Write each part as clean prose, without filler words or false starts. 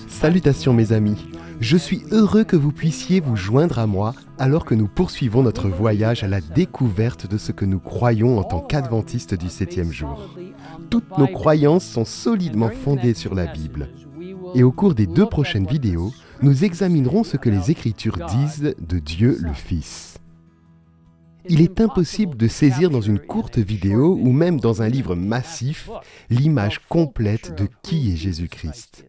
Salutations mes amis, je suis heureux que vous puissiez vous joindre à moi alors que nous poursuivons notre voyage à la découverte de ce que nous croyons en tant qu'adventistes du 7e jour. Toutes nos croyances sont solidement fondées sur la Bible. Et au cours des 2 prochaines vidéos, nous examinerons ce que les Écritures disent de Dieu le Fils. Il est impossible de saisir dans une courte vidéo ou même dans un livre massif l'image complète de qui est Jésus-Christ.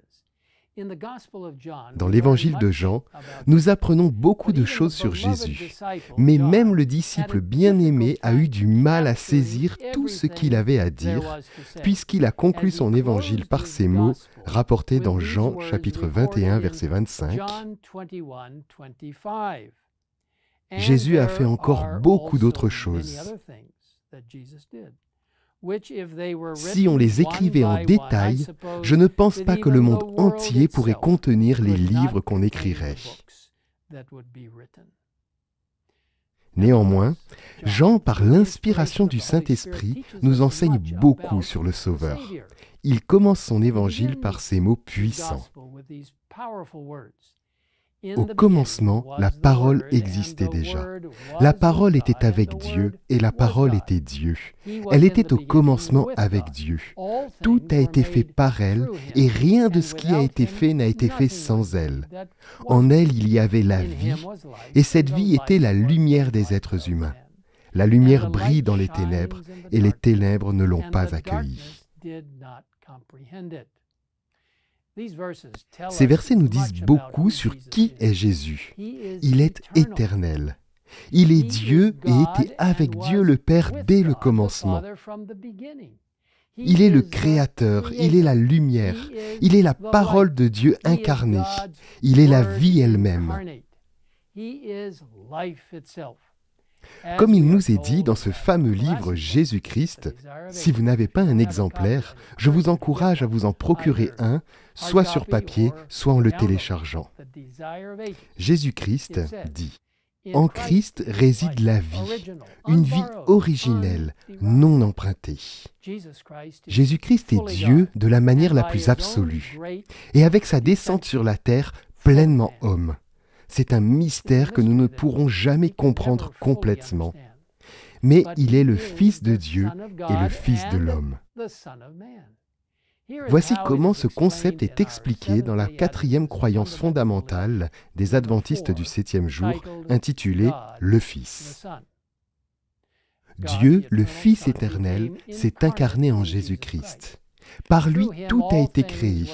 Dans l'évangile de Jean, nous apprenons beaucoup de choses sur Jésus, mais même le disciple bien-aimé a eu du mal à saisir tout ce qu'il avait à dire, puisqu'il a conclu son évangile par ces mots rapportés dans Jean chapitre 21, verset 25. Jésus a fait encore beaucoup d'autres choses. Si on les écrivait en détail, je ne pense pas que le monde entier pourrait contenir les livres qu'on écrirait. Néanmoins, Jean, par l'inspiration du Saint-Esprit, nous enseigne beaucoup sur le Sauveur. Il commence son évangile par ces mots puissants. Au commencement, la parole existait déjà. La parole était avec Dieu et la parole était Dieu. Elle était au commencement avec Dieu. Tout a été fait par elle et rien de ce qui a été fait n'a été fait sans elle. En elle, il y avait la vie et cette vie était la lumière des êtres humains. La lumière brille dans les ténèbres et les ténèbres ne l'ont pas accueillie. Ces versets nous disent beaucoup sur qui est Jésus. Il est éternel. Il est Dieu et était avec Dieu le Père dès le commencement. Il est le Créateur, il est la lumière, il est la parole de Dieu incarnée, il est la vie elle-même. Comme il nous est dit dans ce fameux livre Jésus-Christ, si vous n'avez pas un exemplaire, je vous encourage à vous en procurer un, soit sur papier, soit en le téléchargeant. Jésus-Christ dit « En Christ réside la vie, une vie originelle, non empruntée. » Jésus-Christ est Dieu de la manière la plus absolue, et avec sa descente sur la terre, pleinement homme. C'est un mystère que nous ne pourrons jamais comprendre complètement. Mais il est le Fils de Dieu et le Fils de l'homme. Voici comment ce concept est expliqué dans la 4e croyance fondamentale des adventistes du 7e jour, intitulée « Le Fils ». Dieu, le Fils éternel, s'est incarné en Jésus-Christ. Par lui, tout a été créé.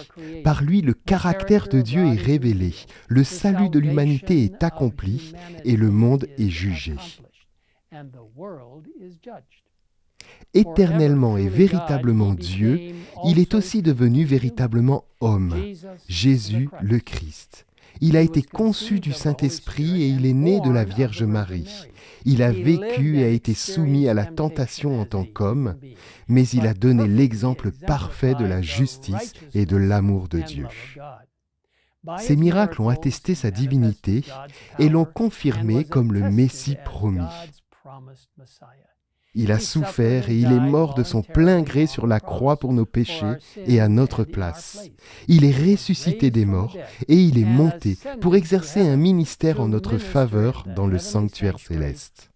Par lui, le caractère de Dieu est révélé. Le salut de l'humanité est accompli et le monde est jugé. Éternellement et véritablement Dieu, il est aussi devenu véritablement homme, Jésus le Christ. Il a été conçu du Saint-Esprit et il est né de la Vierge Marie. Il a vécu et a été soumis à la tentation en tant qu'homme, mais il a donné l'exemple parfait de la justice et de l'amour de Dieu. Ces miracles ont attesté sa divinité et l'ont confirmé comme le Messie promis. Il a souffert et il est mort de son plein gré sur la croix pour nos péchés et à notre place. Il est ressuscité des morts et il est monté pour exercer un ministère en notre faveur dans le sanctuaire céleste.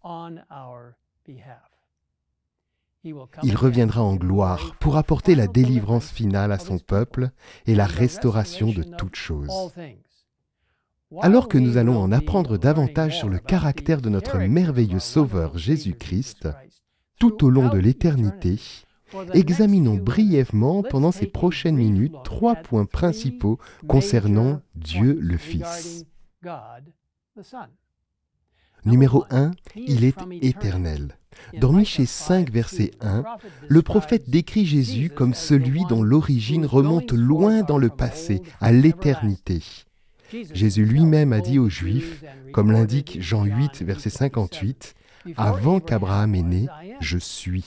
Il reviendra en gloire pour apporter la délivrance finale à son peuple et la restauration de toutes choses. Alors que nous allons en apprendre davantage sur le caractère de notre merveilleux Sauveur Jésus-Christ, tout au long de l'éternité, examinons brièvement pendant ces prochaines minutes 3 points principaux concernant Dieu le Fils. Numéro 1, il est éternel. Dans Michée 5, verset 1, le prophète décrit Jésus comme celui dont l'origine remonte loin dans le passé, à l'éternité. Jésus lui-même a dit aux Juifs, comme l'indique Jean 8, verset 58, « Avant qu'Abraham est né, je suis. »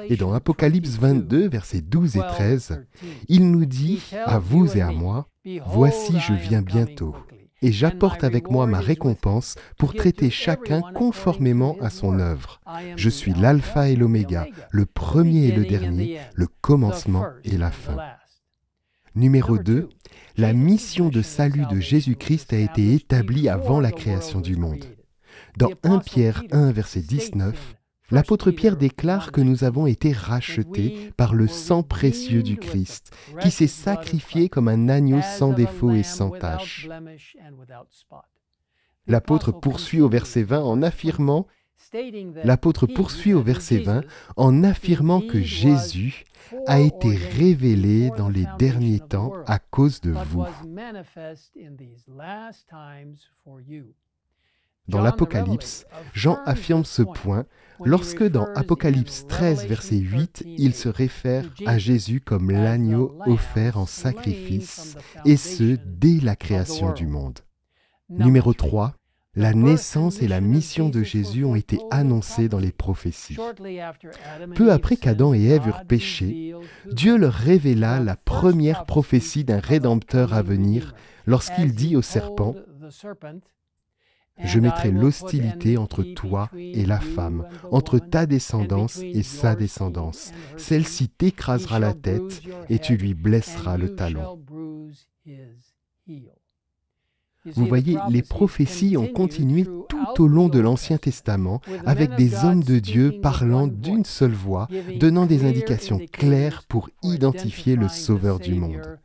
Et dans Apocalypse 22, versets 12 et 13, il nous dit, à vous et à moi, « Voici, je viens bientôt. Et j'apporte avec moi ma récompense pour traiter chacun conformément à son œuvre. Je suis l'alpha et l'oméga, le premier et le dernier, le commencement et la fin. » Numéro 2, la mission de salut de Jésus-Christ a été établie avant la création du monde. Dans 1 Pierre 1, verset 19, l'apôtre Pierre déclare que nous avons été rachetés par le sang précieux du Christ, qui s'est sacrifié comme un agneau sans défaut et sans tache. L'apôtre poursuit au verset 20 en affirmant que Jésus a été révélé dans les derniers temps à cause de vous. Dans l'Apocalypse, Jean affirme ce point lorsque dans Apocalypse 13, verset 8, il se réfère à Jésus comme l'agneau offert en sacrifice, et ce, dès la création du monde. Numéro 3, la naissance et la mission de Jésus ont été annoncées dans les prophéties. Peu après qu'Adam et Ève eurent péché, Dieu leur révéla la première prophétie d'un Rédempteur à venir lorsqu'il dit au serpent « Je mettrai l'hostilité entre toi et la femme, entre ta descendance et sa descendance. Celle-ci t'écrasera la tête et tu lui blesseras le talon. » Vous voyez, les prophéties ont continué tout au long de l'Ancien Testament avec des hommes de Dieu parlant d'une seule voix, donnant des indications claires pour identifier le Sauveur du monde.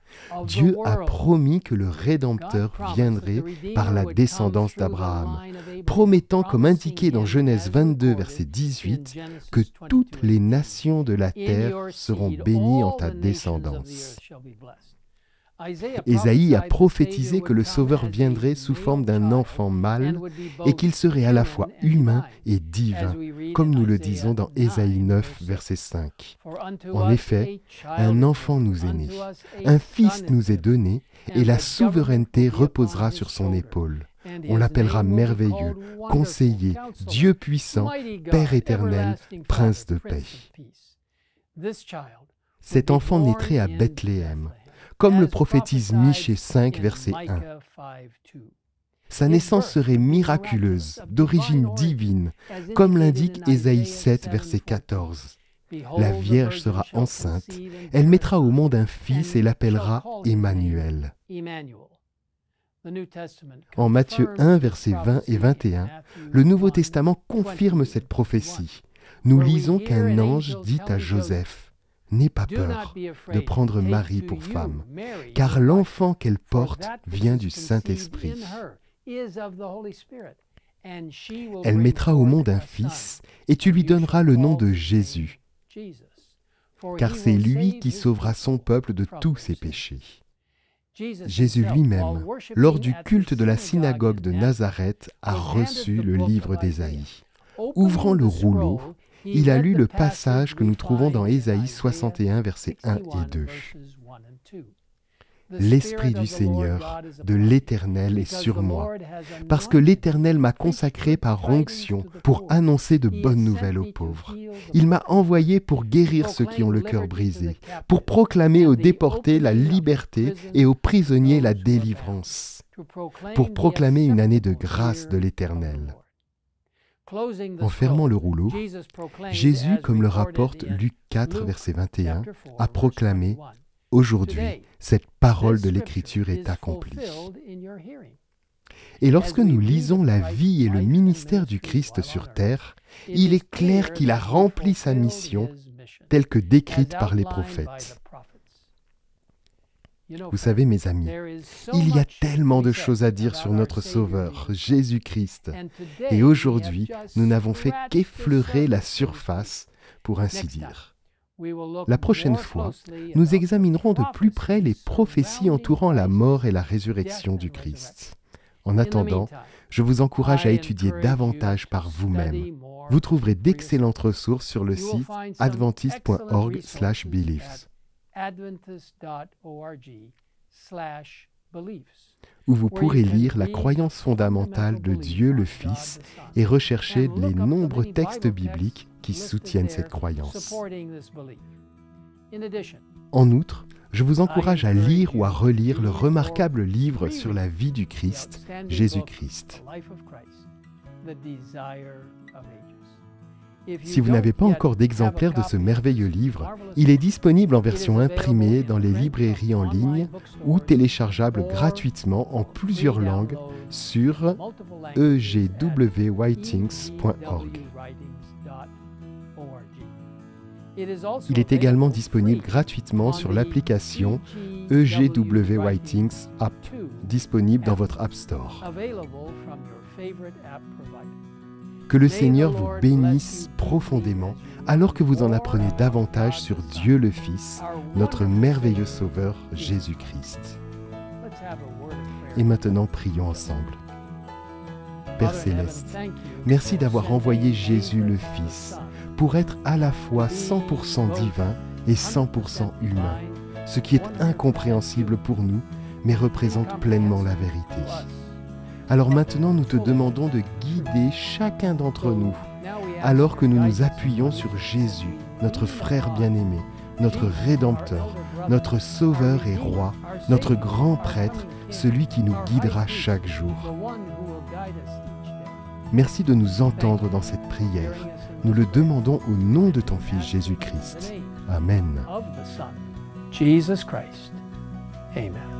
Dieu a promis que le Rédempteur viendrait par la descendance d'Abraham, promettant, comme indiqué dans Genèse 22, verset 18, que toutes les nations de la terre seront bénies en ta descendance. Ésaïe a prophétisé que le Sauveur viendrait sous forme d'un enfant mâle et qu'il serait à la fois humain et divin, comme nous le disons dans Ésaïe 9, verset 5. En effet, un enfant nous est né, un fils nous est donné, et la souveraineté reposera sur son épaule. On l'appellera merveilleux, conseiller, Dieu puissant, Père éternel, Prince de paix. Cet enfant naîtrait à Bethléem, comme le prophétise Michée 5, verset 1. Sa naissance serait miraculeuse, d'origine divine, comme l'indique Ésaïe 7, verset 14. La Vierge sera enceinte, elle mettra au monde un fils et l'appellera Emmanuel. En Matthieu 1, versets 20 et 21, le Nouveau Testament confirme cette prophétie. Nous lisons qu'un ange dit à Joseph: « N'aie pas peur de prendre Marie pour femme, car l'enfant qu'elle porte vient du Saint-Esprit. Elle mettra au monde un fils, et tu lui donneras le nom de Jésus, car c'est lui qui sauvera son peuple de tous ses péchés. » Jésus lui-même, lors du culte de la synagogue de Nazareth, a reçu le livre d'Ésaïe. Ouvrant le rouleau, il a lu le passage que nous trouvons dans Ésaïe 61, versets 1 et 2. « L'Esprit du Seigneur, de l'Éternel est sur moi, parce que l'Éternel m'a consacré par onction pour annoncer de bonnes nouvelles aux pauvres. Il m'a envoyé pour guérir ceux qui ont le cœur brisé, pour proclamer aux déportés la liberté et aux prisonniers la délivrance, pour proclamer une année de grâce de l'Éternel. » En fermant le rouleau, Jésus, comme le rapporte Luc 4, verset 21, a proclamé « Aujourd'hui, cette parole de l'Écriture est accomplie. » Et lorsque nous lisons la vie et le ministère du Christ sur terre, il est clair qu'il a rempli sa mission telle que décrite par les prophètes. Vous savez, mes amis, il y a tellement de choses à dire sur notre Sauveur, Jésus-Christ. Et aujourd'hui, nous n'avons fait qu'effleurer la surface, pour ainsi dire. La prochaine fois, nous examinerons de plus près les prophéties entourant la mort et la résurrection du Christ. En attendant, je vous encourage à étudier davantage par vous-même. Vous trouverez d'excellentes ressources sur le site adventist.org/beliefs. Où vous pourrez lire la croyance fondamentale de Dieu le Fils et rechercher les nombreux textes bibliques qui soutiennent cette croyance. En outre, je vous encourage à lire ou à relire le remarquable livre sur la vie du Christ, Jésus-Christ. Si vous n'avez pas encore d'exemplaire de ce merveilleux livre, il est disponible en version imprimée dans les librairies en ligne ou téléchargeable gratuitement en plusieurs langues sur egwwritings.org. Il est également disponible gratuitement sur l'application EGW Writings App, disponible dans votre App Store. Que le Seigneur vous bénisse profondément alors que vous en apprenez davantage sur Dieu le Fils, notre merveilleux Sauveur Jésus-Christ. Et maintenant, prions ensemble. Père Céleste, merci d'avoir envoyé Jésus le Fils pour être à la fois 100% divin et 100% humain, ce qui est incompréhensible pour nous, mais représente pleinement la vérité. Alors maintenant, nous te demandons de guider chacun d'entre nous, alors que nous nous appuyons sur Jésus, notre frère bien-aimé, notre Rédempteur, notre Sauveur et Roi, notre grand prêtre, celui qui nous guidera chaque jour. Merci de nous entendre dans cette prière. Nous le demandons au nom de ton Fils Jésus-Christ. Amen. Jesus Christ. Amen.